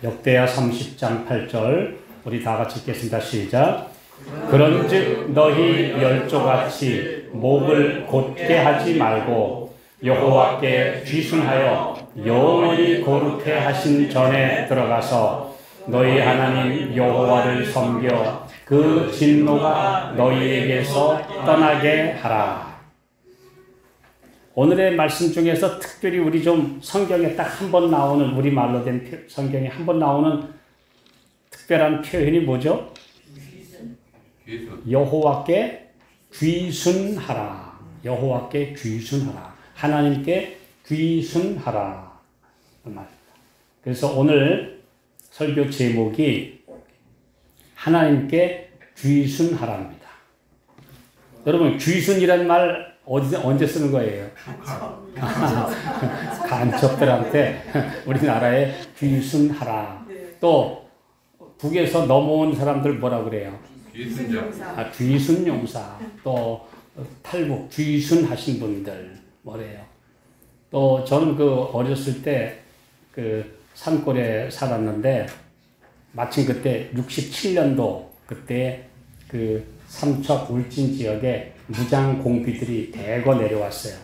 역대하 30장 8절 우리 다 같이 읽겠습니다. 시작. 그런즉 너희 열조같이 목을 곧게 하지 말고 여호와께 귀순하여 영원히 거룩해 하신 전에 들어가서 너희 하나님 여호와를 섬겨 그 진노가 너희에게서 떠나게 하라. 오늘의 말씀 중에서 특별히 우리 좀 성경에 딱 한 번 나오는 우리말로 된 성경에 한 번 나오는 특별한 표현이 뭐죠? 여호와께 귀순하라. 여호와께 귀순하라. 하나님께 귀순하라. 그래서 오늘 설교 제목이 하나님께 귀순하라입니다. 여러분 귀순이라는 말 언제 쓰는 거예요? 간첩들한테 우리나라에 귀순하라. 또 북에서 넘어온 사람들 뭐라 그래요? 귀순용사. 귀순용사. 또 탈북 귀순하신 분들 뭐래요? 또 저는 어렸을 때 산골에 살았는데 마침 그때 67년도 그때 삼척 울진 지역에 무장 공비들이 대거 내려왔어요.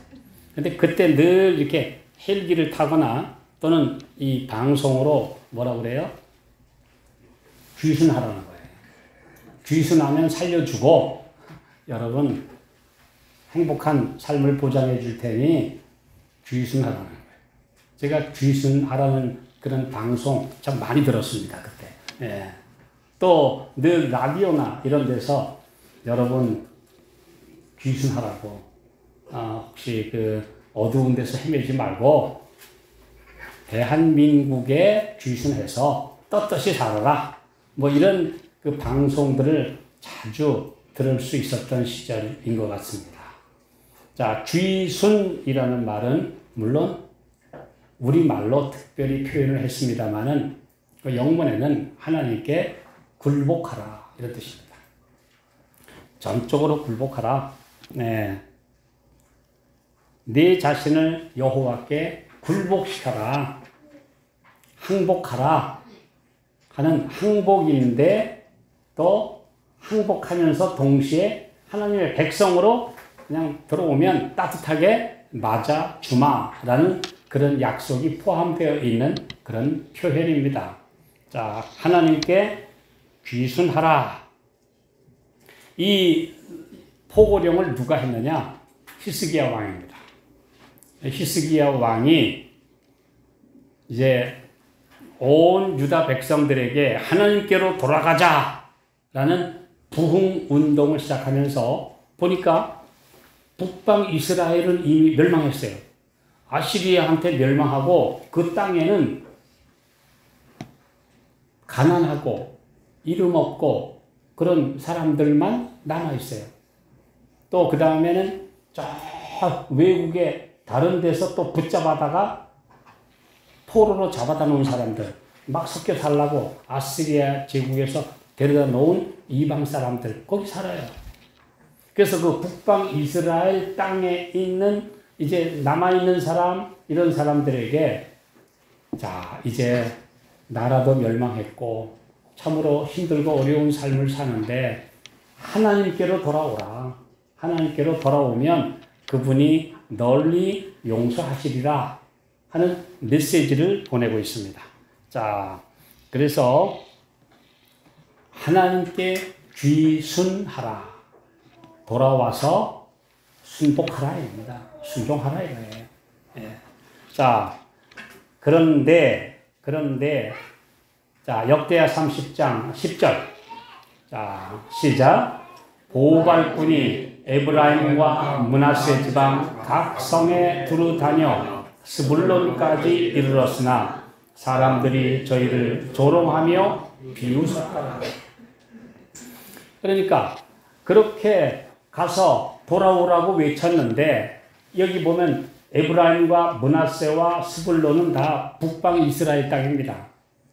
근데 그때 늘 이렇게 헬기를 타거나 또는 이 방송으로 뭐라 그래요? 귀순하라는 거예요. 귀순하면 살려주고 여러분 행복한 삶을 보장해 줄 테니 귀순하라는 거예요. 제가 귀순하라는 그런 방송 참 많이 들었습니다. 그때. 예. 또 늘 라디오나 이런 데서 여러분 귀순하라고 혹시 어두운 데서 헤매지 말고 대한민국에 귀순해서 떳떳이 살아라. 뭐 이런 방송들을 자주 들을 수 있었던 시절인 것 같습니다. 자, 귀순이라는 말은 물론 우리말로 특별히 표현을 했습니다만은 영문에는 하나님께 굴복하라 이런 뜻입니다. 전적으로 굴복하라. 네. 네 자신을 여호와께 굴복시켜라. 항복하라 하는 항복인데 또 항복하면서 동시에 하나님의 백성으로 그냥 들어오면 따뜻하게 맞아 주마라는 그런 약속이 포함되어 있는 그런 표현입니다. 자, 하나님께 귀순하라. 이 포고령을 누가 했느냐? 히스기야 왕입니다. 히스기야 왕이 이제 온 유다 백성들에게 하나님께로 돌아가자라는 부흥 운동을 시작하면서 보니까 북방 이스라엘은 이미 멸망했어요. 아시리아한테 멸망하고 그 땅에는 가난하고 이름 없고 그런 사람들만 남아있어요. 또 그 다음에는 저 외국에 다른 데서 또 붙잡아다가 포로로 잡아다 놓은 사람들 막 섞여 살라고 아시리아 제국에서 데려다 놓은 이방 사람들 거기 살아요. 그래서 그 북방 이스라엘 땅에 있는 이제 남아있는 사람 이런 사람들에게 자 이제 나라도 멸망했고 참으로 힘들고 어려운 삶을 사는데 하나님께로 돌아오라. 하나님께로 돌아오면 그분이 널리 용서하시리라 하는 메시지를 보내고 있습니다. 자, 그래서 하나님께 귀순하라. 돌아와서 순복하라입니다. 순종하라 이거예요. 예. 자, 그런데 자, 역대하 30장 10절. 자, 시작. 보발꾼이 에브라임과 므낫세 지방 각 성에 두루 다녀 스불론까지 이르렀으나 사람들이 저희를 조롱하며 비웃었다. 그러니까 그렇게 가서 돌아오라고 외쳤는데 여기 보면 에브라임과 므낫세와 스불론은 다 북방 이스라엘 땅입니다.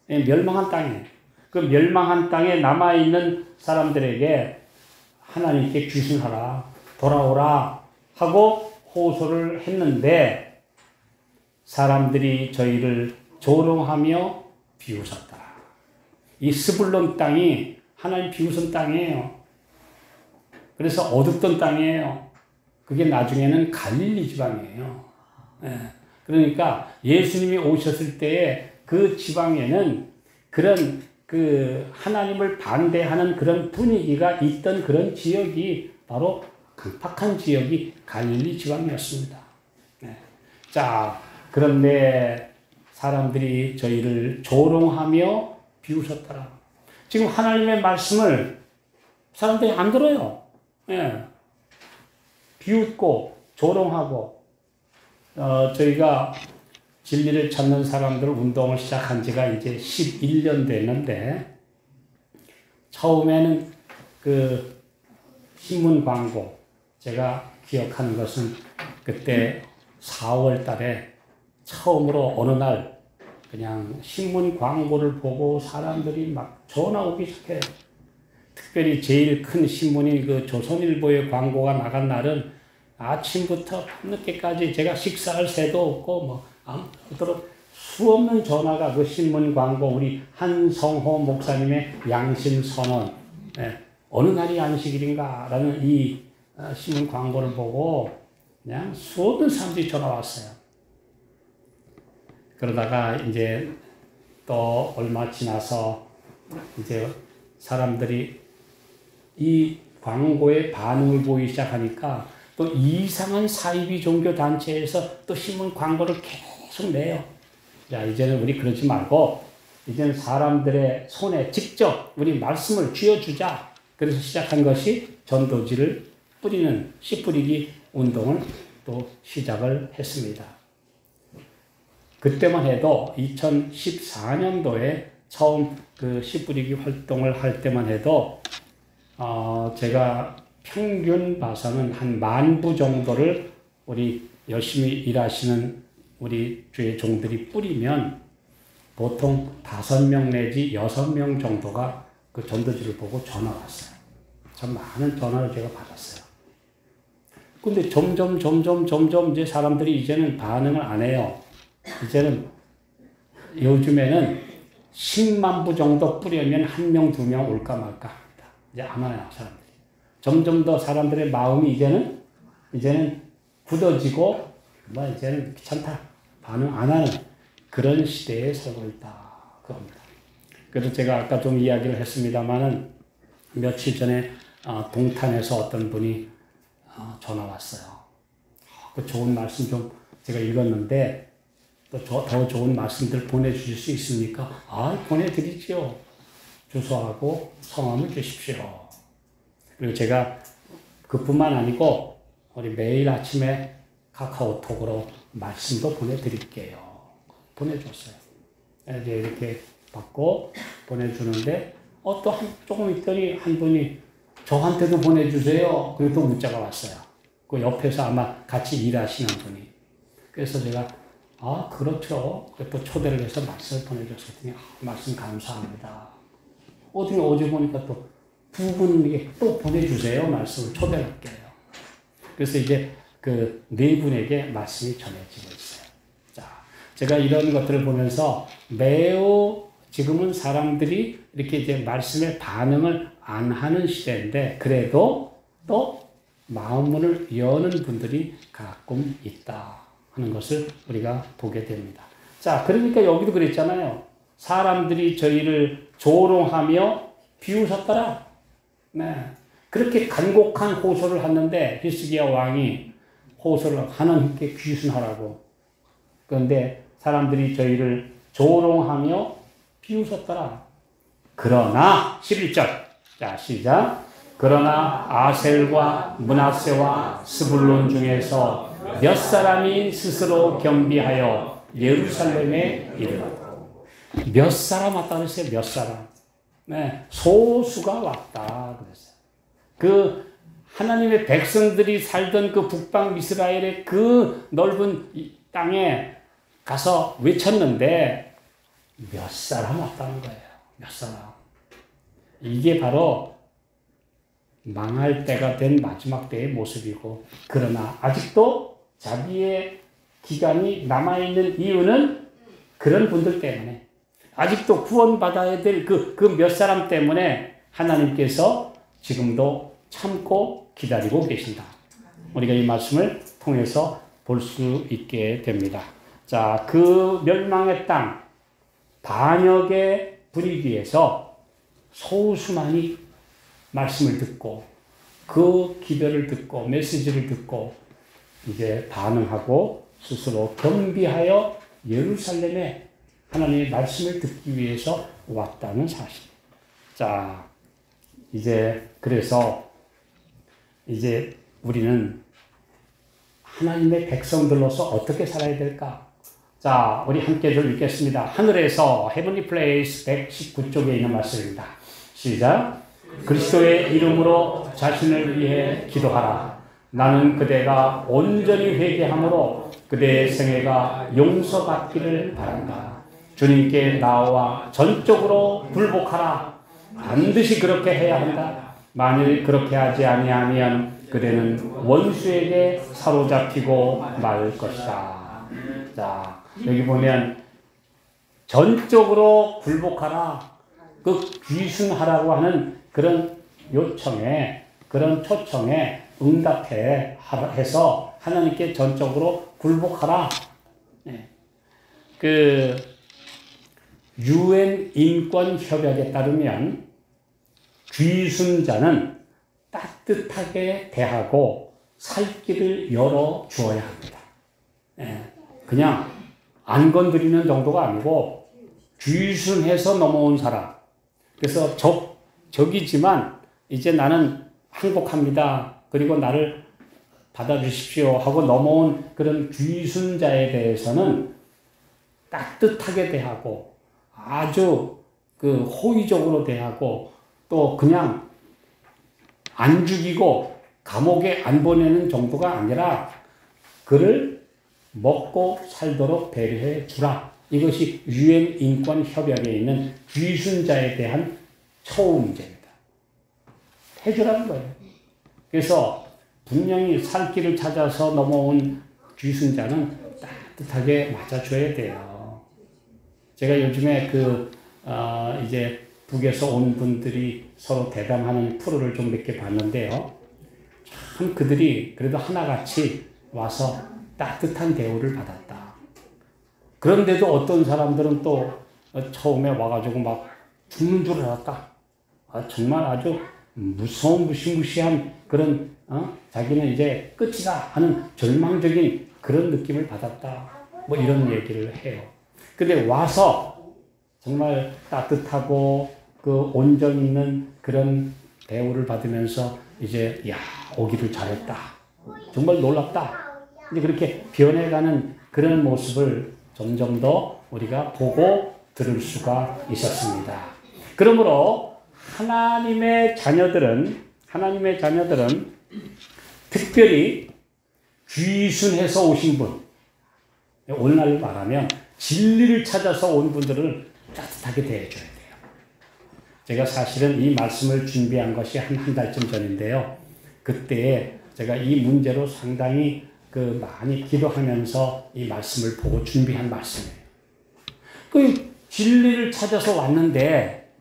멸망한 땅이에요. 그 멸망한 땅에 남아있는 사람들에게 하나님께 귀순하라, 돌아오라 하고 호소를 했는데 사람들이 저희를 조롱하며 비웃었다. 이 스불론 땅이 하나님 비우선 땅이에요. 그래서 어둡던 땅이에요. 그게 나중에는 갈릴리 지방이에요. 예. 그러니까 예수님이 오셨을 때에 그 지방에는 그런 그 하나님을 반대하는 그런 분위기가 있던 그런 지역이 바로 강팍한 지역이 갈릴리 지방이었습니다. 네. 자, 그런데 사람들이 저희를 조롱하며 비웃었더라. 지금 하나님의 말씀을 사람들이 안 들어요. 예. 비웃고 조롱하고 저희가 진리를 찾는 사람들 운동을 시작한 지가 이제 11년 됐는데 처음에는 그 신문 광고 제가 기억하는 것은 그때 4월 달에 처음으로 어느 날 그냥 신문 광고를 보고 사람들이 막 전화 오기 시작해요. 특별히 제일 큰 신문이 그 조선일보의 광고가 나간 날은 아침부터 밤늦게까지 제가 식사할 새도 없고 뭐 아무쪼록 수없는 전화가 그 신문 광고 우리 한성호 목사님의 양심 선언 어느 날이 안식일인가라는 이 신문 광고를 보고 그냥 수없는 사람들이 전화 왔어요. 그러다가 이제 또 얼마 지나서 이제 사람들이 이 광고에 반응을 보이기 시작하니까 또 이상한 사이비 종교 단체에서 또 신문 광고를 계속 내요. 자, 이제는 우리 그러지 말고 이제는 사람들의 손에 직접 우리 말씀을 쥐어주자. 그래서 시작한 것이 전도지를 뿌리는 씨 뿌리기 운동을 또 시작을 했습니다. 그때만 해도 2014년도에 처음 그 씨 뿌리기 활동을 할 때만 해도 제가 평균 봐서는 한 10,000부 정도를 우리 열심히 일하시는 우리 주의 종들이 뿌리면 보통 5명 내지 6명 정도가 그 전도지를 보고 전화 왔어요. 참 많은 전화를 제가 받았어요. 근데 점점 이제 사람들이 이제는 반응을 안 해요. 이제는 요즘에는 10만 부 정도 뿌리면 1명, 2명 올까 말까 합니다. 이제 안 와요, 사람들이. 점점 더 사람들의 마음이 이제는 굳어지고, 뭐, 이제는 귀찮다. 반응 안 하는 그런 시대에 살고 있다. 그겁니다. 그래서 제가 아까 좀 이야기를 했습니다만은 며칠 전에 동탄에서 어떤 분이 전화 왔어요. 그 좋은 말씀 좀 제가 읽었는데, 또 더 좋은 말씀들 보내주실 수 있습니까? 보내드리죠. 주소하고 성함을 주십시오. 그리고 제가 그뿐만 아니고 우리 매일 아침에 카카오톡으로 말씀도 보내드릴게요. 보내줬어요. 이제 이렇게 받고 보내주는데 또 조금 있더니 한 분이 저한테도 보내주세요. 그리고 또 문자가 왔어요. 그 옆에서 아마 같이 일하시는 분이. 그래서 제가 그렇죠. 또 초대를 해서 말씀을 보내줬더니 말씀 감사합니다. 어제 보니까 또 두 분에게 또 보내주세요. 말씀을 초대할게요. 그래서 이제 그 네 분에게 말씀이 전해지고 있어요. 자, 제가 이런 것들을 보면서 매우 지금은 사람들이 이렇게 이제 말씀에 반응을 안 하는 시대인데 그래도 또 마음문을 여는 분들이 가끔 있다 하는 것을 우리가 보게 됩니다. 자, 그러니까 여기도 그랬잖아요. 사람들이 저희를 조롱하며 비웃었더라. 네. 그렇게 간곡한 호소를 하는데 히스기야 왕이 호소를 하나님께 귀순하라고. 그런데 사람들이 저희를 조롱하며 비웃었더라. 그러나 11절. 자, 시작. 그러나 아셀과 므낫세와 스불론 중에서 몇 사람이 스스로 겸비하여 예루살렘에 이르렀고. 몇 사람 왔다 그랬어요. 몇 사람. 네, 소수가 왔다 그랬어요. 그 하나님의 백성들이 살던 그 북방 이스라엘의 그 넓은 땅에 가서 외쳤는데 몇 사람 왔다는 거예요. 몇 사람. 이게 바로 망할 때가 된 마지막 때의 모습이고 그러나 아직도 자기의 기간이 남아있는 이유는 그런 분들 때문에 아직도 구원받아야 될 그 몇 사람 때문에 하나님께서 지금도 참고 기다리고 계신다. 우리가 이 말씀을 통해서 볼 수 있게 됩니다. 자, 그 멸망의 땅, 반역의 분위기에서 소수만이 말씀을 듣고 그 기별을 듣고 메시지를 듣고 이제 반응하고 스스로 겸비하여 예루살렘에 하나님의 말씀을 듣기 위해서 왔다는 사실. 자, 그래서 이제 우리는 하나님의 백성들로서 어떻게 살아야 될까? 자, 우리 함께 좀 읽겠습니다. 하늘에서 Heavenly Place 119쪽에 있는 말씀입니다. 시작. 그리스도의 이름으로 자신을 위해 기도하라. 나는 그대가 온전히 회개함으로 그대의 생애가 용서받기를 바란다. 주님께 나와 전적으로 굴복하라. 반드시 그렇게 해야 한다. 만일 그렇게 하지 아니하면 그대는 원수에게 사로잡히고 말 것이다. 자, 여기 보면 전적으로 굴복하라. 그 귀순하라고 하는 그런 요청에, 그런 초청에 응답해서 하나님께 전적으로 굴복하라. 그 UN 인권 협약에 따르면 귀순자는 따뜻하게 대하고 살 길을 열어 주어야 합니다. 그냥 안 건드리는 정도가 아니고 귀순해서 넘어온 사람. 그래서 적이지만 이제 나는 항복합니다. 그리고 나를 받아주십시오 하고 넘어온 그런 귀순자에 대해서는 따뜻하게 대하고 아주 그 호의적으로 대하고 또 그냥 안 죽이고 감옥에 안 보내는 정도가 아니라 그를 먹고 살도록 배려해 주라. 이것이 UN 인권 협약에 있는 귀순자에 대한 처우 문제입니다. 해주라는 거예요. 그래서 분명히 살 길을 찾아서 넘어온 귀순자는 따뜻하게 맞아줘야 돼요. 제가 요즘에 이제 북에서 온 분들이 서로 대담하는 프로를 좀 몇 개 봤는데요. 참 그들이 그래도 하나같이 와서 따뜻한 대우를 받았다. 그런데도 어떤 사람들은 또 처음에 와가지고 막 죽는 줄 알았다. 정말 아주 무서운 무시무시한 그런 자기는 이제 끝이다 하는 절망적인 그런 느낌을 받았다. 뭐 이런 얘기를 해요. 근데 와서 정말 따뜻하고 그 온정 있는 그런 대우를 받으면서 이제 오기를 잘했다. 정말 놀랍다. 이제 그렇게 변해가는 그런 모습을 점점 더 우리가 보고 들을 수가 있었습니다. 그러므로 하나님의 자녀들은 특별히 귀순해서 오신 분, 오늘날 말하면 진리를 찾아서 온 분들을 따뜻하게 대해줘야 돼요. 제가 사실은 이 말씀을 준비한 것이 한 달쯤 전인데요. 그때 제가 이 문제로 상당히 많이 기도하면서 이 말씀을 보고 준비한 말씀이에요. 그 진리를 찾아서 왔는데,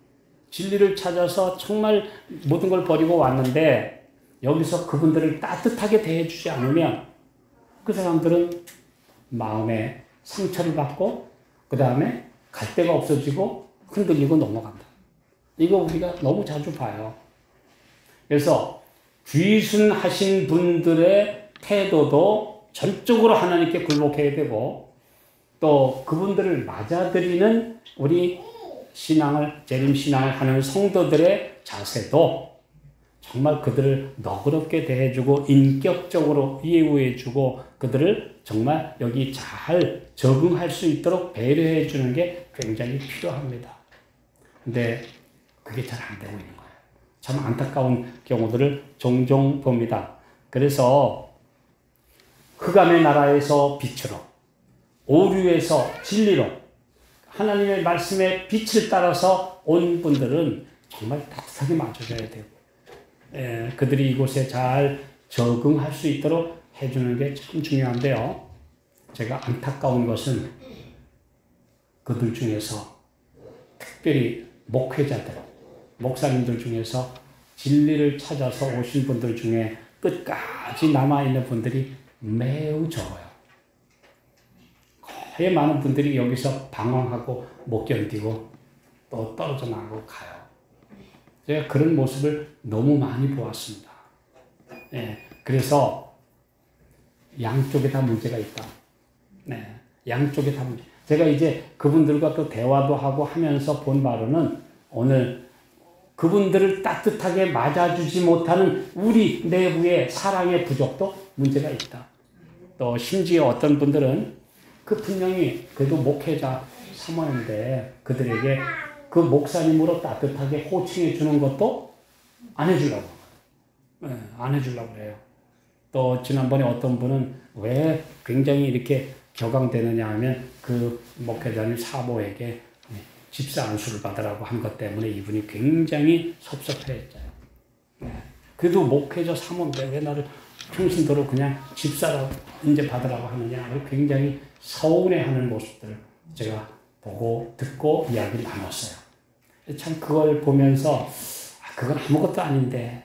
진리를 찾아서 정말 모든 걸 버리고 왔는데, 여기서 그분들을 따뜻하게 대해주지 않으면 그 사람들은 마음에 상처를 받고, 그 다음에 갈 데가 없어지고 흔들리고 넘어간다. 이거 우리가 너무 자주 봐요. 그래서 귀순하신 분들의 태도도 전적으로 하나님께 굴복해야 되고, 또 그분들을 맞아들이는 우리 재림신앙을 하는 성도들의 자세도 정말 그들을 너그럽게 대해주고 인격적으로 이해해주고 그들을 정말 여기 잘 적응할 수 있도록 배려해주는 게 굉장히 필요합니다. 근데 그게 잘 안 되고 있는 거예요. 참 안타까운 경우들을 종종 봅니다. 그래서 흑암의 나라에서 빛으로, 오류에서 진리로, 하나님의 말씀의 빛을 따라서 온 분들은 정말 따뜻하게 맞아줘야 되고, 그들이 이곳에 잘 적응할 수 있도록 해주는 게 참 중요한데요. 제가 안타까운 것은 그들 중에서 특별히 목회자들, 목사님들 중에서 진리를 찾아서 오신 분들 중에 끝까지 남아있는 분들이 매우 적어요. 거의 많은 분들이 여기서 방황하고 못 견디고 또 떨어져 나가고 가요. 제가 그런 모습을 너무 많이 보았습니다. 예, 그래서 양쪽에 다 문제가 있다. 네, 양쪽에 다 문제. 제가 이제 그분들과 또 대화도 하고 하면서 본 바로는 오늘 그분들을 따뜻하게 맞아주지 못하는 우리 내부의 사랑의 부족도 문제가 있다. 또 심지어 어떤 분들은 그 분명히 그래도 목회자 사모인데 그들에게 그 목사님으로 따뜻하게 호칭해 주는 것도 안 해주려고. 네, 안 해주려고 그래요. 또 지난번에 어떤 분은 왜 굉장히 이렇게 격앙되느냐 하면 그 목회자님 사모에게 집사 안수를 받으라고 한 것 때문에 이분이 굉장히 섭섭해했어요. 네. 그래도 목회자 사모인데 왜 나를 평신도로 그냥 집사라고 이제 받으라고 하느냐. 굉장히 서운해하는 모습들을 제가 보고 듣고 이야기를 나눴어요. 참 그걸 보면서 그건 아무것도 아닌데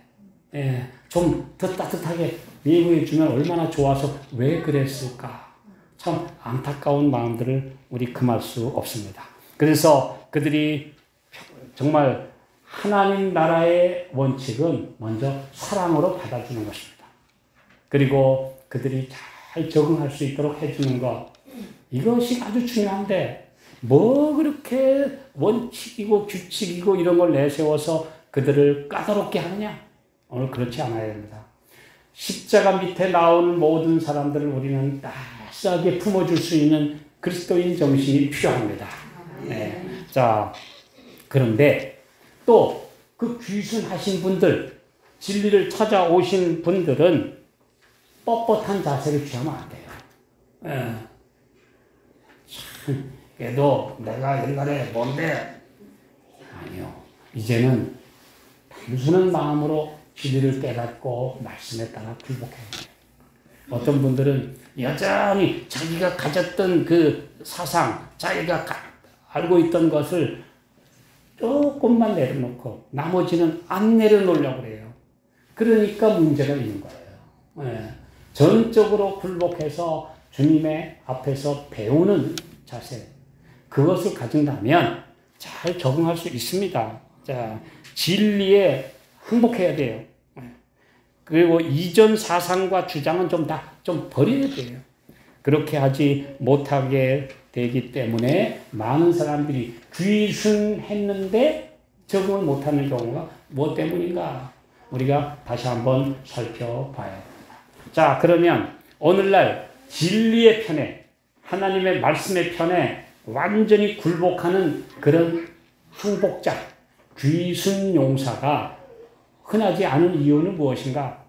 예, 좀 더 따뜻하게 예우해 주면 얼마나 좋아서 왜 그랬을까. 참 안타까운 마음들을 우리 금할 수 없습니다. 그래서 그들이 정말 하나님 나라의 원칙은 먼저 사랑으로 받아주는 것입니다. 그리고 그들이 잘 적응할 수 있도록 해주는 것, 이것이 아주 중요한데 뭐 그렇게 원칙이고 규칙이고 이런 걸 내세워서 그들을 까다롭게 하느냐? 오늘 그렇지 않아야 됩니다. 십자가 밑에 나오는 모든 사람들을 우리는 따스하게 품어줄 수 있는 그리스도인 정신이 필요합니다. 네. 자, 그런데 또 그 귀순하신 분들, 진리를 찾아오신 분들은 뻣뻣한 자세를 취하면 안 돼요. 네. 참, 그래도 내가 옛날에 뭔데? 아니요. 이제는 단순한 마음으로 진리를 깨닫고 말씀에 따라 굴복해야 돼요. 어떤 분들은 여전히 자기가 가졌던 그 사상, 자기가 알고 있던 것을 조금만 내려놓고 나머지는 안 내려놓으려고 그래요. 그러니까 문제가 있는 거예요. 네. 전적으로 굴복해서 주님의 앞에서 배우는 자세, 그것을 가진다면 잘 적응할 수 있습니다. 자, 진리에 항복해야 돼요. 그리고 이전 사상과 주장은 좀 버려야 돼요. 그렇게 하지 못하게 되기 때문에 많은 사람들이 귀순했는데 적응을 못하는 경우가 무엇 때문인가? 우리가 다시 한번 살펴봐야 됩니다. 자, 그러면 오늘날 진리의 편에, 하나님의 말씀의 편에 완전히 굴복하는 그런 항복자, 귀순용사가 흔하지 않은 이유는 무엇인가?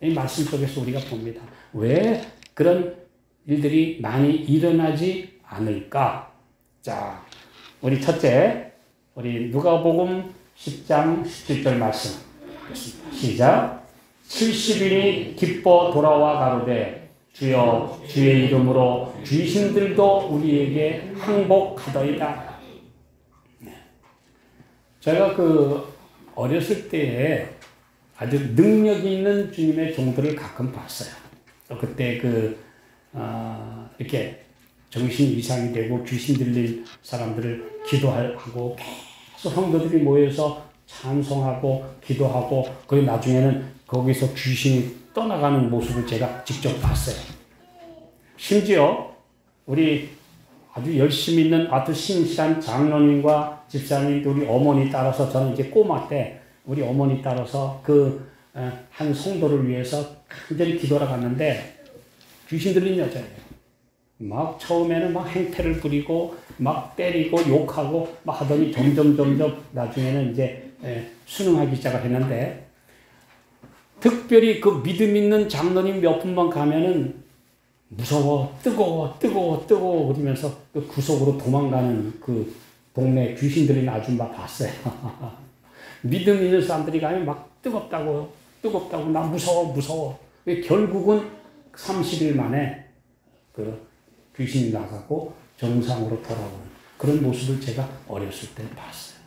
이 말씀 속에서 우리가 봅니다. 왜 그런 일들이 많이 일어나지 않을까? 자, 우리 첫째, 우리 누가복음 10장 17절 말씀. 시작. 70인이 기뻐 돌아와 가로되 주여 주의 이름으로 귀신들도 우리에게 항복하더이다. 제가 어렸을 때에 아주 능력 있는 주님의 종들을 가끔 봤어요. 그때 이렇게 정신 이상이 되고 귀신 들릴 사람들을 기도하고 계속 성도들이 모여서 찬송하고 기도하고 그리고 나중에는 거기서 귀신이 떠나가는 모습을 제가 직접 봤어요. 심지어 우리 아주 열심히 있는 아주 신실한 장로님과 집사님, 우리 어머니 따라서 저는 이제 꼬마 때 우리 어머니 따라서 한 성도를 위해서 간절히 기도하러 갔는데 귀신 들린 여자예요. 막 처음에는 막 행패를 부리고 막 때리고 욕하고 막 하더니 점점 나중에는 이제 순응하기 시작했는데 특별히 그 믿음 있는 장로님 몇 분만 가면은 무서워, 뜨거워 그러면서 그 구석으로 도망가는 그 동네 귀신 들린 아줌마 봤어요. 믿음 있는 사람들이 가면 막 뜨겁다고 나 무서워. 결국은 30일 만에 그 귀신이 나가고 정상으로 돌아오는 그런 모습을 제가 어렸을 때 봤어요.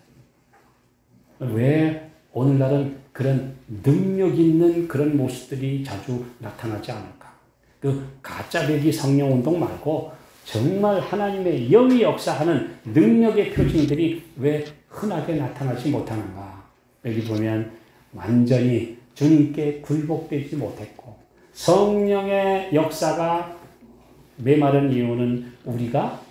왜 오늘날은 그런 능력 있는 그런 모습들이 자주 나타나지 않을까? 그 가짜배기 성령운동 말고 정말 하나님의 영이 역사하는 능력의 표징들이 왜 흔하게 나타나지 못하는가? 여기 보면 완전히 주님께 굴복되지 못했고 성령의 역사가 메마른 이유는 우리가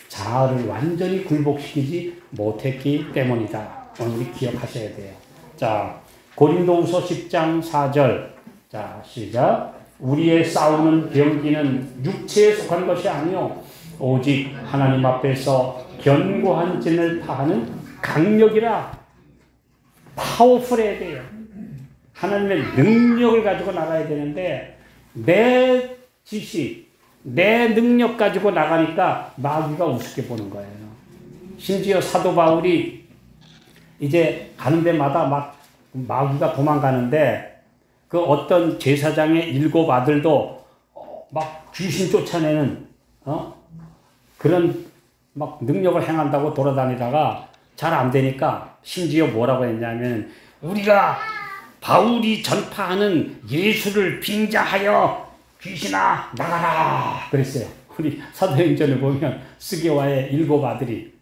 자아를 완전히 굴복시키지 못했기 때문이다. 오늘 우리 기억하셔야 돼요. 자, 고린도후서 10장 4절. 자, 시작. 우리의 싸우는 병기는 육체에 속한 것이 아니요 오직 하나님 앞에서 견고한 진을 파하는 강력이라. 파워풀해야 돼요. 하나님의 능력을 가지고 나가야 되는데 내 지식, 내 능력 가지고 나가니까 마귀가 우습게 보는 거예요. 심지어 사도 바울이 이제 가는 데마다 막 마귀가 도망가는데 그 어떤 제사장의 7 아들도 막 귀신 쫓아내는 그런 막 능력을 행한다고 돌아다니다가 잘 안 되니까 심지어 뭐라고 했냐면 우리가 바울이 전파하는 예수를 빙자하여 귀신아 나가라 그랬어요. 우리 사도행전을 보면 스게와의 7 아들이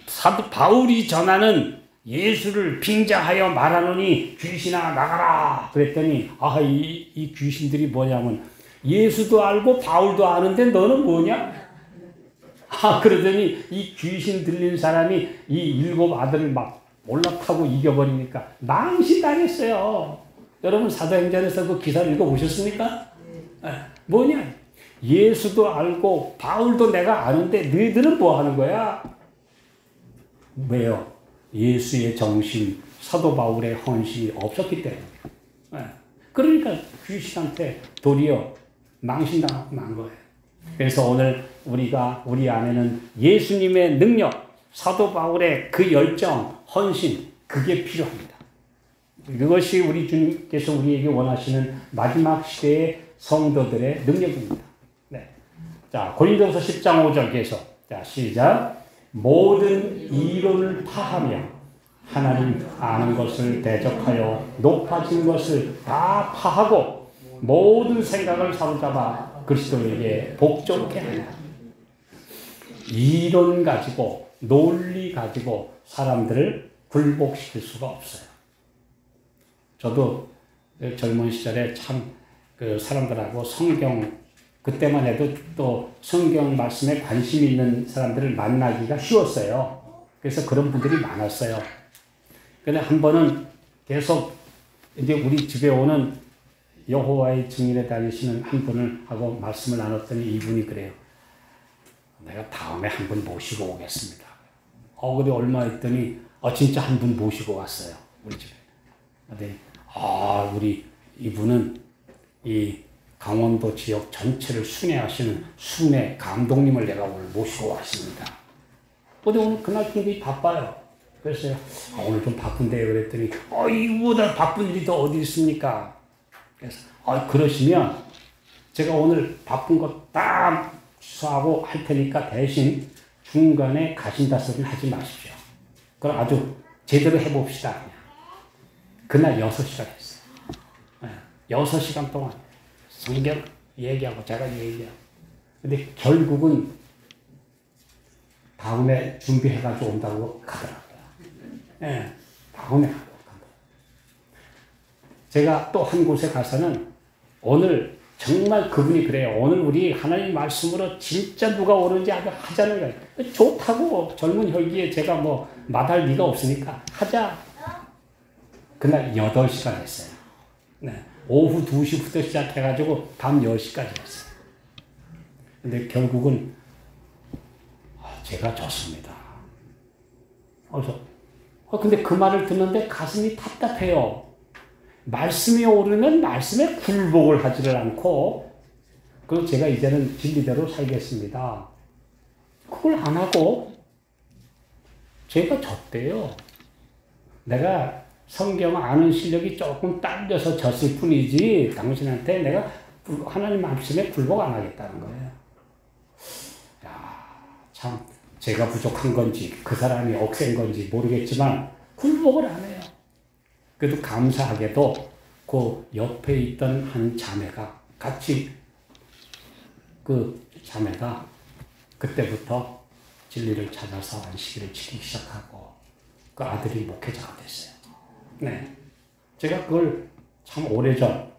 사도 바울이 전하는 예수를 빙자하여 말하노니 귀신아 나가라 그랬더니 이 귀신들이 뭐냐면 예수도 알고 바울도 아는데 너는 뭐냐? 그러더니 이 귀신 들린 사람이 이 7 아들을 막 올라타고 이겨버리니까 망신당했어요. 여러분 사도행전에서 그 기사를 읽어보셨습니까? 뭐냐? 예수도 알고 바울도 내가 아는데 너희들은 뭐 하는 거야? 왜요? 예수의 정신, 사도 바울의 헌신이 없었기 때문에. 그러니까 귀신한테 도리어 망신당하고 만 거예요. 그래서 오늘 우리 안에는 예수님의 능력, 사도 바울의 그 열정, 헌신, 그게 필요합니다. 그것이 우리 주님께서 우리에게 원하시는 마지막 시대의 성도들의 능력입니다. 네. 자, 고린도후서 10장 5절 계속. 자, 시작. 모든 이론을 파하며 하나님 아는 것을 대적하여 높아진 것을 다 파하고 모든 생각을 사로잡아 그리스도에게 복종케 한다. 이론 가지고 논리 가지고 사람들을 굴복시킬 수가 없어요. 저도 젊은 시절에 참 그 사람들하고 성경 그때만 해도 또 성경 말씀에 관심 있는 사람들을 만나기가 쉬웠어요. 그래서 그런 분들이 많았어요. 근데 한 번은 계속 이제 우리 집에 오는 여호와의 증인에 다니시는 한 분을 하고 말씀을 나눴더니 이분이 그래요. 내가 다음에 한 분 모시고 오겠습니다. 근데 얼마 있더니 진짜 한 분 모시고 왔어요. 우리 집에. 근데 우리 이분은 이 강원도 지역 전체를 순회하시는 순회 감독님을 내가 오늘 모시고 왔습니다. 근데 오늘 그날 굉장히 바빠요. 그래서 오늘 좀 바쁜데요. 그랬더니 이거보다 바쁜 일이 더 어디 있습니까? 그래서 그러시면 제가 오늘 바쁜 거 딱 취소하고 할 테니까 대신 중간에 가신다 소리는 하지 마십시오. 그럼 아주 제대로 해봅시다. 그날 6시간 했어요. 6시간 동안 성경 얘기하고 제가 얘기하고. 근데 결국은 다음에 준비해가지고 온다고 가더라고요. 다음에 간다. 제가 또 한 곳에 가서는 오늘 정말 그분이 그래요. 오늘 우리 하나님 말씀으로 진짜 누가 오는지 아주 하자는 거예요. 좋다고 젊은 혈기에 제가 뭐 말할 리가 없으니까 하자. 그날 8시간 했어요. 네. 오후 2시부터 시작해가지고 밤 10시까지 했어요. 근데 결국은 제가 졌습니다. 그래서 근데 그 말을 듣는데 가슴이 답답해요. 말씀이 오르면 말씀에 굴복을 하지를 않고 그럼 제가 이제는 진리대로 살겠습니다. 그걸 안 하고 제가 졌대요. 내가 성경 아는 실력이 조금 딸려서 졌을 뿐이지 당신한테 내가 하나님 말씀에 굴복 안 하겠다는 거예요. 참 제가 부족한 건지 그 사람이 억센 건지 모르겠지만 굴복을 안 해요. 그래도 감사하게도 그 옆에 있던 한 자매가 같이 그 자매가 그때부터 진리를 찾아서 안식일을 지키기 시작하고 그 아들이 목회자가 됐어요. 네. 제가 그걸 참 오래전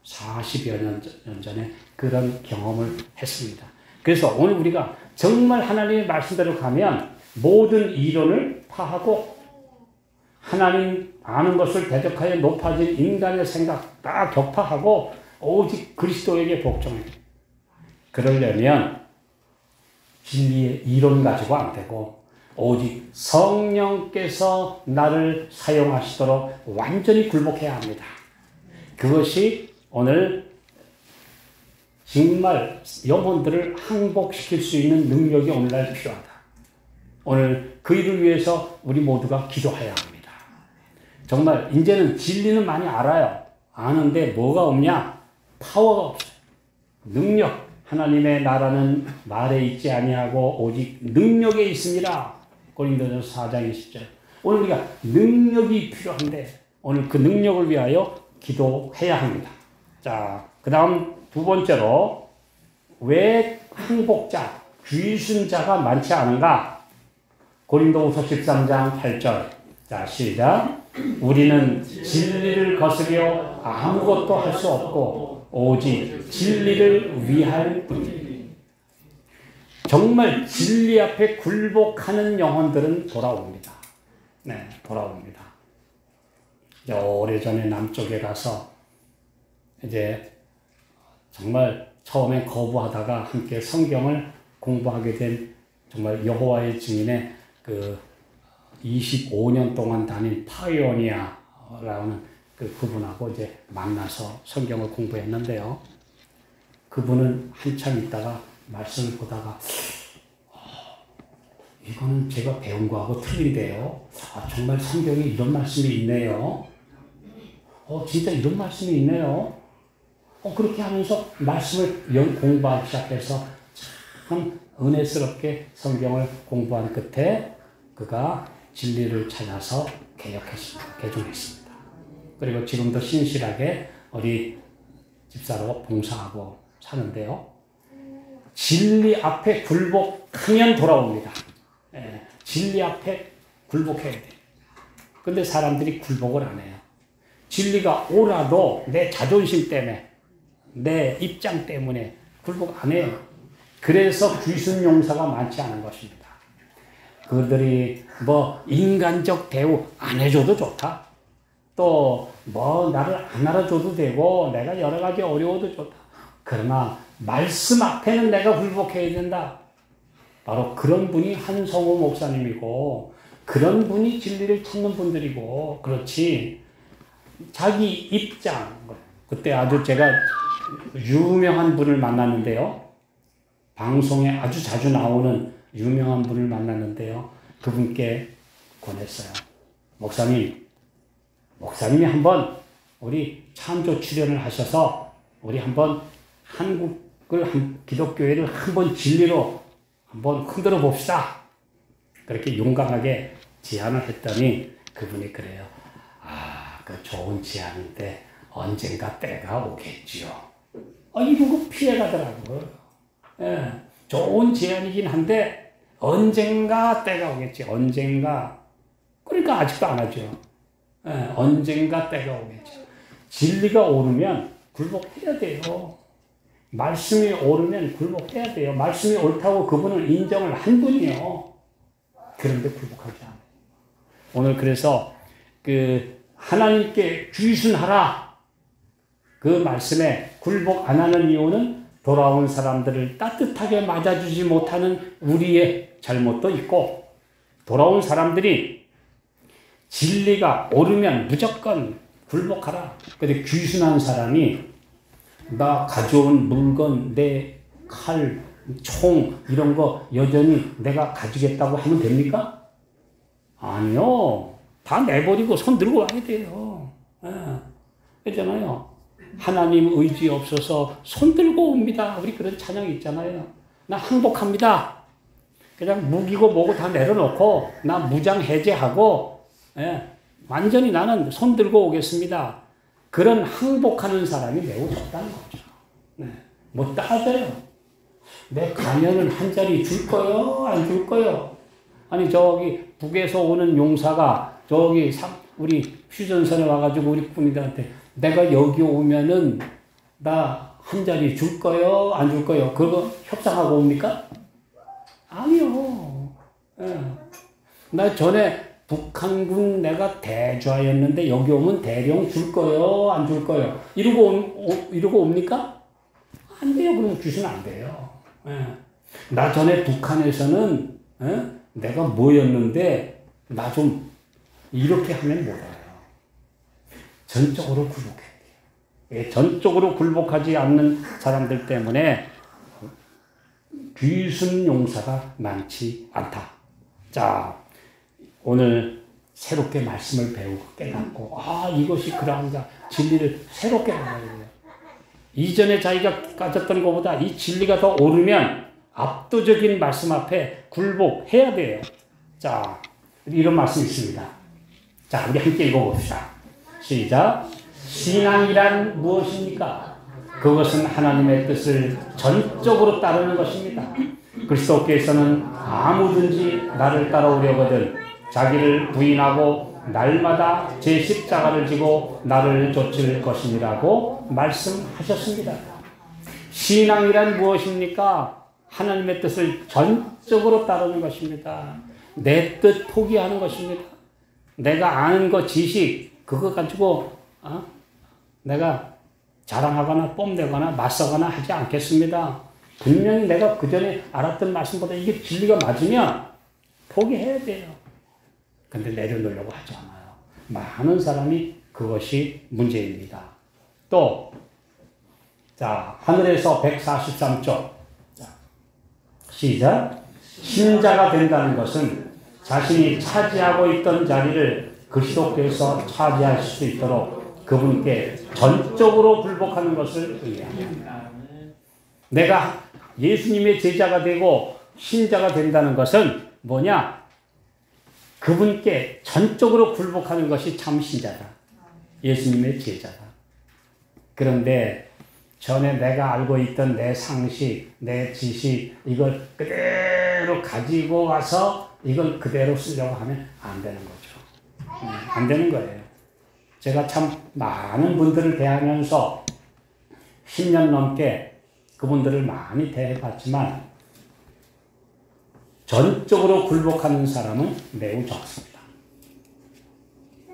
40여 년 전에 그런 경험을 했습니다. 그래서 오늘 우리가 정말 하나님의 말씀대로 가면 모든 이론을 파하고 하나님 아는 것을 대적하여 높아진 인간의 생각 다 격파하고 오직 그리스도에게 복종해. 그러려면 진리의 이론 가지고 안 되고 오직 성령께서 나를 사용하시도록 완전히 굴복해야 합니다. 그것이 오늘 정말 영혼들을 항복시킬 수 있는 능력이 오늘날 필요하다. 오늘 그 일을 위해서 우리 모두가 기도해야 합니다. 정말 이제는 진리는 많이 알아요. 아는데 뭐가 없냐? 파워가 없어요. 능력. 하나님의 나라는 말에 있지 아니하고 오직 능력에 있습니다. 고린도전서 4장 20절. 오늘 우리가 능력이 필요한데 오늘 그 능력을 위하여 기도해야 합니다. 자, 그 다음 두 번째로 왜 항복자, 귀순자가 많지 않은가? 고린도후서 13장 8절. 자, 시작. 우리는 진리를 거스려 아무것도 할 수 없고 오직 진리를 위할 뿐이니. 정말 진리 앞에 굴복하는 영혼들은 돌아옵니다. 네, 돌아옵니다. 이제 오래전에 남쪽에 가서 이제 정말 처음에 거부하다가 함께 성경을 공부하게 된 정말 여호와의 증인의 그 25년 동안 다닌 파이오니아라는 그분하고 이제 만나서 성경을 공부했는데요. 그분은 한참 있다가 말씀을 보다가 이거는 제가 배운 거하고 틀린데요. 정말 성경에 이런 말씀이 있네요. 진짜 이런 말씀이 있네요. 그렇게 하면서 말씀을 공부하기 시작해서 참 은혜스럽게 성경을 공부한 끝에 그가 진리를 찾아서 개종했습니다. 그리고 지금도 신실하게 우리 집사로 봉사하고 사는데요. 진리 앞에 굴복하면 돌아옵니다. 진리 앞에 굴복해야 돼요. 근데 사람들이 굴복을 안 해요. 진리가 오라도 내 자존심 때문에, 내 입장 때문에 굴복 안 해요. 그래서 귀순 용사가 많지 않은 것입니다. 그들이 인간적 대우 안 해줘도 좋다. 또 나를 안 알아줘도 되고 내가 여러 가지 어려워도 좋다. 그러나 말씀 앞에는 내가 굴복해야 된다. 바로 그런 분이 한성호 목사님이고 그런 분이 진리를 찾는 분들이고 그렇지 자기 입장 그때 아주 제가 유명한 분을 만났는데요. 방송에 아주 자주 나오는 유명한 분을 만났는데요. 그분께 권했어요. 목사님이 한번 우리 찬조 출연을 하셔서 우리 한번 한국을 기독교회를 한번 진리로 한번 흔들어 봅시다. 그렇게 용감하게 제안을 했더니 그분이 그래요. 그 좋은 제안인데 언젠가 때가 오겠지요. 이러고 피해가더라고요. 좋은 제안이긴 한데 언젠가 때가 오겠지. 언젠가. 그러니까 아직도 안 하죠. 언젠가 때가 오겠죠. 진리가 오르면 굴복해야 돼요. 말씀이 오르면 굴복해야 돼요. 말씀이 옳다고 그분은 인정을 한 분이요. 그런데 굴복하지 않아요. 오늘 그래서 하나님께 귀순하라. 그 말씀에 굴복 안 하는 이유는 돌아온 사람들을 따뜻하게 맞아주지 못하는 우리의 잘못도 있고 돌아온 사람들이 진리가 오르면 무조건 굴복하라. 근데 귀순한 사람이 나 가져온 물건, 내 칼, 총 이런 거 여전히 내가 가지겠다고 하면 됩니까? 아니요. 다 내버리고 손 들고 와야 돼요. 그렇잖아요. 하나님 의지 없어서 손 들고 옵니다. 우리 그런 찬양이 있잖아요. 나 항복합니다. 그냥 무기고 뭐고 다 내려놓고 나 무장 해제하고 예, 완전히 나는 손 들고 오겠습니다. 그런 항복하는 사람이 매우 적다는 거죠. 네. 못 따져요. 내 가면은 한 자리 줄 거요? 안 줄 거요? 아니 저기 북에서 오는 용사가 저기 우리 휴전선에 와가지고 우리 군인들한테 내가 여기 오면은 나 한 자리 줄 거요? 안 줄 거요? 그거 협상하고 옵니까? 아니요. 예. 나 전에 북한군 내가 대좌였는데 여기 오면 대령 줄 거요? 안 줄 거요? 이러고 옵니까? 안 돼요. 그럼 주시면 안 돼요. 예. 나 전에 북한에서는 예? 내가 뭐였는데 나 좀 이렇게 하면 못 알아요. 전적으로 굴복해야 돼요. 예, 전적으로 굴복하지 않는 사람들 때문에 귀순 용사가 많지 않다. 자, 오늘 새롭게 말씀을 배우고 깨닫고 이것이 그러한가 진리를 새롭게 알아야 돼요. 이전에 자기가 가졌던 것보다 이 진리가 더 오르면 압도적인 말씀 앞에 굴복해야 돼요. 자, 이런 말씀이 있습니다. 자, 우리 함께 읽어봅시다. 시작. 신앙이란 무엇입니까? 그것은 하나님의 뜻을 전적으로 따르는 것입니다. 그리스도께서는 아무든지 나를 따라오려거든 자기를 부인하고 날마다 제 십자가를 지고 나를 좇을 것이라고 말씀하셨습니다. 신앙이란 무엇입니까? 하나님의 뜻을 전적으로 따르는 것입니다. 내 뜻 포기하는 것입니다. 내가 아는 것 지식 그거 가지고 내가 자랑하거나 뽐내거나 맞서거나 하지 않겠습니다. 분명히 내가 그전에 알았던 말씀보다 이게 진리가 맞으면 포기해야 돼요. 근데 내려놓으려고 하지 않아요. 많은 사람이 그것이 문제입니다. 또, 자, 하늘에서 143쪽. 시작. 신자가 된다는 것은 자신이 차지하고 있던 자리를 그리스도께서 차지할 수 있도록 그분께 전적으로 굴복하는 것을 의미합니다. 내가 예수님의 제자가 되고 신자가 된다는 것은 뭐냐? 그분께 전적으로 굴복하는 것이 참 신자다. 예수님의 제자다. 그런데 전에 내가 알고 있던 내 상식, 내 지식 이걸 그대로 가지고 와서 이걸 그대로 쓰려고 하면 안 되는 거죠. 안 되는 거예요. 제가 참 많은 분들을 대하면서 10년 넘게 그분들을 많이 대해봤지만 전적으로 굴복하는 사람은 매우 적습니다.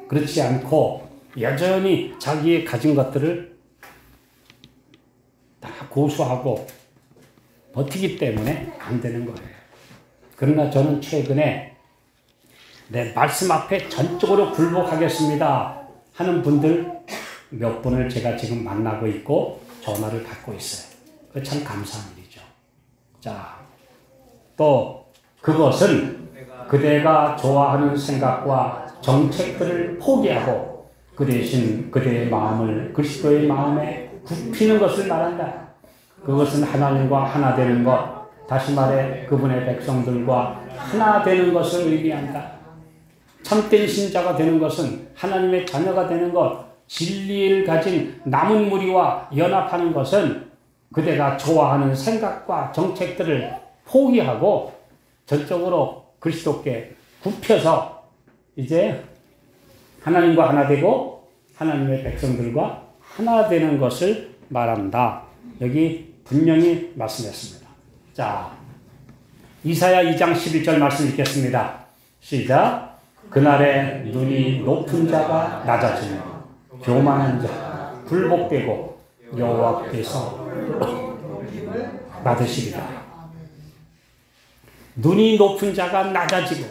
그렇지 않고 여전히 자기의 가진 것들을 다 고수하고 버티기 때문에 안 되는 거예요. 그러나 저는 최근에 내 말씀 앞에 전적으로 굴복하겠습니다 하는 분들 몇 분을 제가 지금 만나고 있고 전화를 받고 있어요. 그거 참 감사한 일이죠. 자, 또 그것은 그대가 좋아하는 생각과 정책들을 포기하고 그 대신 그대의 마음을 그리스도의 마음에 굽히는 것을 말한다. 그것은 하나님과 하나 되는 것, 다시 말해 그분의 백성들과 하나 되는 것을 의미한다. 참된 신자가 되는 것은 하나님의 자녀가 되는 것, 진리를 가진 남은 무리와 연합하는 것은 그대가 좋아하는 생각과 정책들을 포기하고 전적으로 그리스도께 굽혀서 이제 하나님과 하나 되고 하나님의 백성들과 하나 되는 것을 말한다. 여기 분명히 말씀했습니다. 자, 이사야 2장 11절 말씀 읽겠습니다. 시작. 그날에 눈이 높은 자가 낮아지며 교만한 자가 굴복되고 여호와께서 받으시리라. 눈이 높은 자가 낮아지고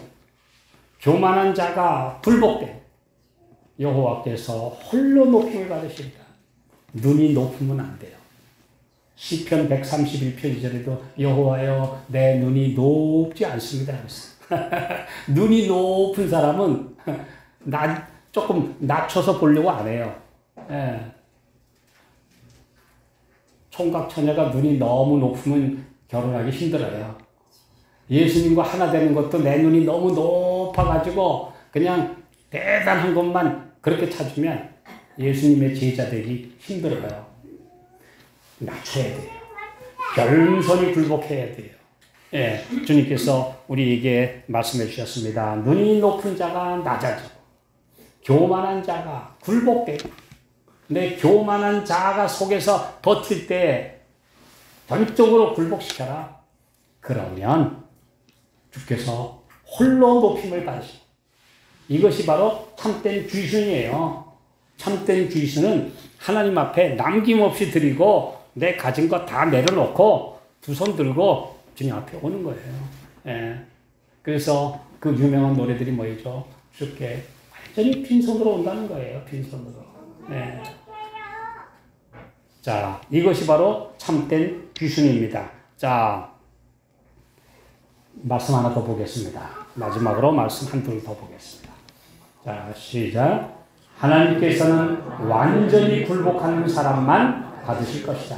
교만한 자가 굴복되 여호와께서 홀로 높임을 받으시리라. 눈이 높으면 안 돼요. 시편 131편 2절에도 여호와여 내 눈이 높지 않습니다. 눈이 높은 사람은 조금 낮춰서 보려고 안 해요. 예. 총각 처녀가 눈이 너무 높으면 결혼하기 힘들어요. 예수님과 하나 되는 것도 내 눈이 너무 높아가지고 그냥 대단한 것만 그렇게 찾으면 예수님의 제자 되기 힘들어요. 낮춰야 돼요. 겸손히 굴복해야 돼요. 예, 주님께서 우리에게 말씀해 주셨습니다. 눈이 높은 자가 낮아지고 교만한 자가 굴복되고, 내 교만한 자가 속에서 버틸 때 전적으로 굴복시켜라. 그러면 주께서 홀로 높임을 받으시고, 이것이 바로 참된 귀순이에요. 참된 귀순은 하나님 앞에 남김없이 드리고 내 가진 거 다 내려놓고 두 손 들고 주님 앞에 오는 거예요. 예. 그래서 그 유명한 노래들이 뭐였죠? 주께 완전히 빈손으로 온다는 거예요. 빈손으로. 예. 자, 이것이 바로 참된 귀순입니다. 자, 말씀 하나 더 보겠습니다. 마지막으로 말씀 한둘 더 보겠습니다. 자, 시작. 하나님께서는 완전히 굴복하는 사람만 받으실 것이다.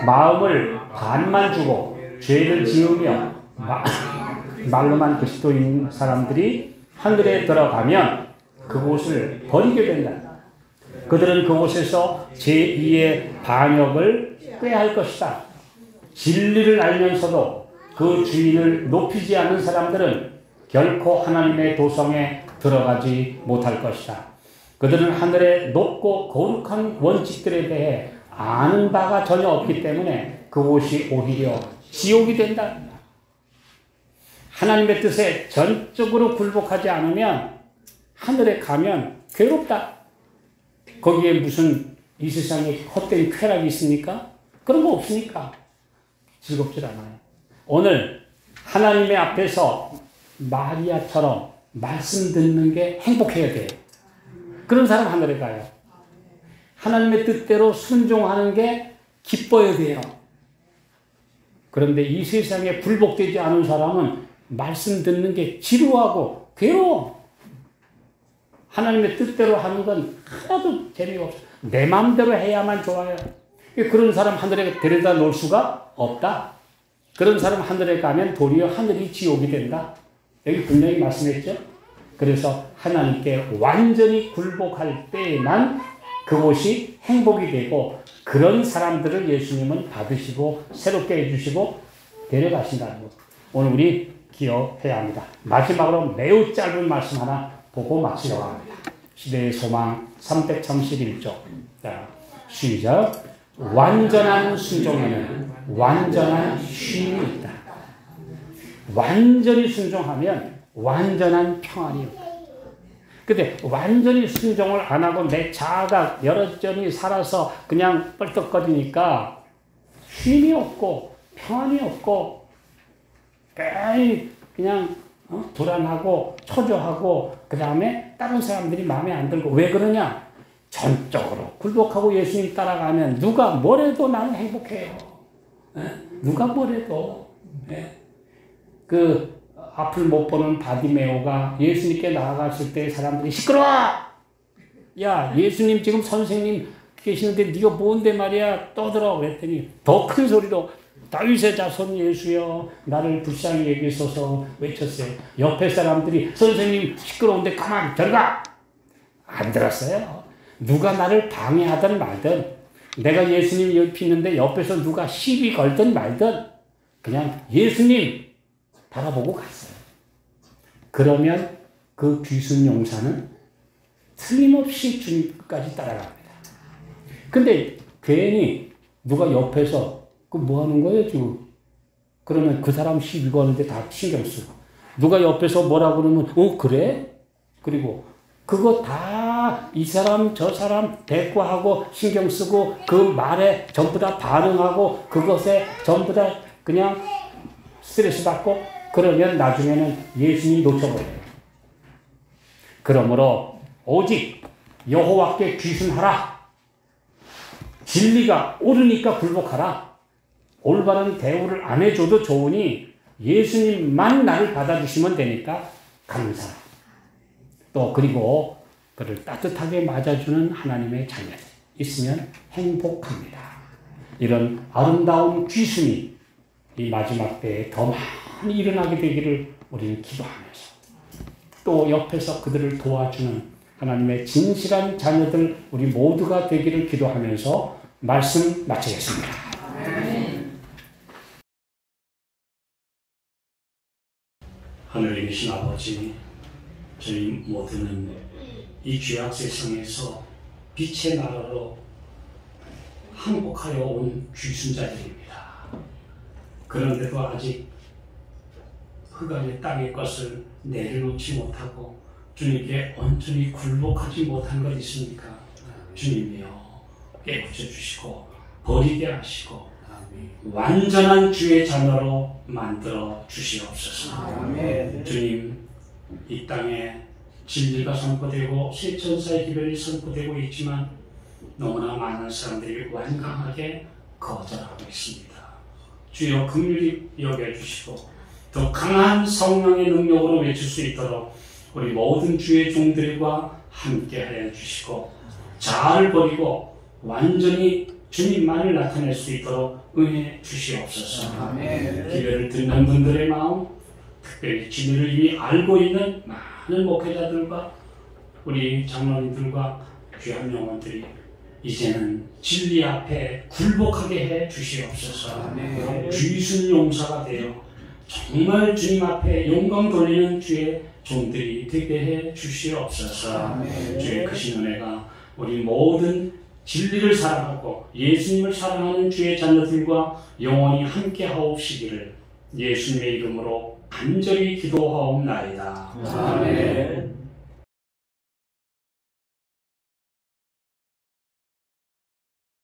마음을 반만 주고 죄를 지으며 말로만 그리스도인 사람들이 하늘에 들어가면 그곳을 버리게 된다. 그들은 그곳에서 제2의 반역을 꾀할 것이다. 진리를 알면서도 그 주인을 높이지 않는 사람들은 결코 하나님의 도성에 들어가지 못할 것이다. 그들은 하늘의 높고 거룩한 원칙들에 대해 아는 바가 전혀 없기 때문에 그곳이 오히려 지옥이 된다. 하나님의 뜻에 전적으로 굴복하지 않으면 하늘에 가면 괴롭다. 거기에 무슨 이 세상에 헛된 쾌락이 있습니까? 그런 거 없으니까 즐겁질 않아요. 오늘 하나님의 앞에서 마리아처럼 말씀 듣는 게 행복해야 돼요. 그런 사람 하늘에 가요. 하나님의 뜻대로 순종하는 게 기뻐야 돼요. 그런데 이 세상에 굴복되지 않은 사람은 말씀 듣는 게 지루하고 괴로워. 하나님의 뜻대로 하는 건 하나도 재미가 없어. 내 마음대로 해야만 좋아요. 그런 사람 하늘에 데려다 놓을 수가 없다. 그런 사람 하늘에 가면 도리어 하늘이 지옥이 된다. 여기 분명히 말씀했죠. 그래서 하나님께 완전히 굴복할 때에만 그곳이 행복이 되고, 그런 사람들을 예수님은 받으시고 새롭게 해주시고 데려가신다는 것. 오늘 우리 기억해야 합니다. 마지막으로 매우 짧은 말씀 하나 보고 마치려고 합니다. 시대의 소망 331쪽. 자, 시작. 완전한 순종에는 완전한 쉼이 있다. 완전히 순종하면 완전한 평안이 없다. 근데 완전히 순종을 안 하고 내 자아가 여전히 살아서 그냥 뻘떡거리니까 쉼이 없고 평안이 없고 괜히 그냥 불안하고 초조하고, 그 다음에 다른 사람들이 마음에 안 들고. 왜 그러냐? 전적으로 굴복하고 예수님 따라가면 누가 뭐래도 나는 행복해요. 누가 뭐래도. 그 앞을 못 보는 바디메오가 예수님께 나아갔을 때 사람들이 시끄러워! 야, 예수님 지금 선생님 계시는데 네가 뭔데 말이야 떠들어. 그랬더니 더 큰 소리로 다윗의 자손 예수여 나를 불쌍히 여기소서 외쳤어요. 옆에 사람들이 선생님 시끄러운데 가만 들어가! 안 들었어요. 누가 나를 방해하든 말든, 내가 예수님 옆에 있는데 옆에서 누가 시비 걸든 말든 그냥 예수님 바라보고 갔어요. 그러면 그 귀순 용사는 틀림없이 주님 끝까지 따라갑니다. 근데 괜히 누가 옆에서 그 뭐 하는 거예요 지금? 그러면 그 사람 시비 거는데 다 신경 쓰고, 누가 옆에서 뭐라 그러면 그래? 그리고 그거 다 이 사람 저 사람 대꾸하고 신경 쓰고 그 말에 전부 다 반응하고 그것에 전부 다 그냥 스트레스 받고, 그러면 나중에는 예수님 놓쳐버려요. 그러므로 오직 여호와께 귀순하라. 진리가 옳으니까 굴복하라. 올바른 대우를 안 해줘도 좋으니 예수님만 나를 받아주시면 되니까 감사하라. 또 그리고 그를 따뜻하게 맞아주는 하나님의 자녀들 있으면 행복합니다. 이런 아름다운 귀순이 이 마지막 때에 더 많이 일어나게 되기를 우리는 기도하면서 또 옆에서 그들을 도와주는 하나님의 진실한 자녀들 우리 모두가 되기를 기도하면서 말씀 마치겠습니다. 하늘에 계신 아버지, 저희 모두는 이 죄악 세상에서 빛의 나라로 항복하여 온 귀순자들입니다. 그런데도 아직 흑암의 땅의 것을 내려놓지 못하고 주님께 온전히 굴복하지 못한 것 있습니까? 주님이여 깨우쳐 주시고 버리게 하시고 완전한 주의 자녀로 만들어 주시옵소서. 주님, 이 땅에 진리가 선포되고 새 천사의 기별이 선포되고 있지만 너무나 많은 사람들이 완강하게 거절하고 있습니다. 주여 긍휼히 여겨주시고 더 강한 성령의 능력으로 외칠 수 있도록 우리 모든 주의 종들과 함께하여 주시고 자아를 버리고 완전히 주님만을 나타낼 수 있도록 은혜 주시옵소서. 기회를 듣는 분들의 마음, 특별히 진리를 이미 알고 있는 많은 목회자들과 우리 장로님들과 귀한 영혼들이 이제는 진리 앞에 굴복하게 해 주시옵소서. 귀순 용사가 되어 정말 주님 앞에 영광 돌리는 주의 종들이 되게 해 주시옵소서. 주의 크신 은혜가 우리 모든 진리를 사랑하고 예수님을 사랑하는 주의 자녀들과 영원히 함께 하옵시기를 예수님의 이름으로 간절히 기도하옵나이다. 아멘.